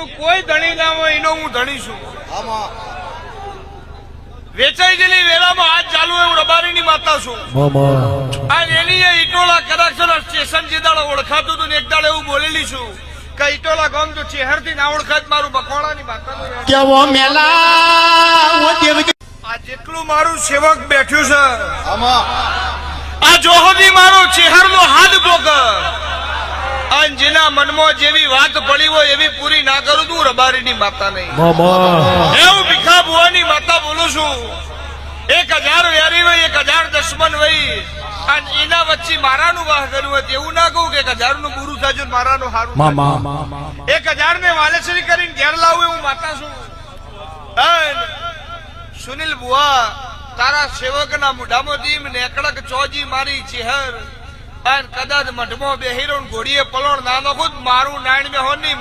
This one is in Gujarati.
જેનું કોઈ ધણી ના હોય એનો હું ધણી છું. વેચાઈ ગયેલી વેલામાં હાથ ચાલુ હું રબારીની માતા છું. અને એની એ ઈટોળા કદાચ સ્ટેશન જે દાડો ઓળખાતું હતું ને એક દાડો એવું બોલેલી છું કે ઈટોળા ગામ તો ચેહર થી ના ઓળખાત મારું બકોડાની માતા. આ જેટલું મારું સેવક બેઠું છે આ જોહદી મારો ચેહર નો હાથ પોકર અને જેના મનમાં જેવી વાત પડી હોય એવી પૂરી ના કરું તું રબારીની માતા નહીં. એવું ભીખા ભુવાની માતા બોલું છું. 1000 વેરી હોય 1000 દશમન હોય અને એના વચ્ચે મારાનું વાહ કર્યું હોય એવું ના કહું કે 1000 નું પૂરું થાય મારાનું હારું. 1000 ને વાલેશ્વરી કરીને ઘેર લાવું હું માતા છું. સુનિલ બુઆ તારા સેવકના મુઢામાંથી નેકડક ચોજી મારી ચેહર અને કદાચ મઢમાં બેહીરો ઘોડીએ પલોણ નાનો ખુદ મારું નાણ મે હોની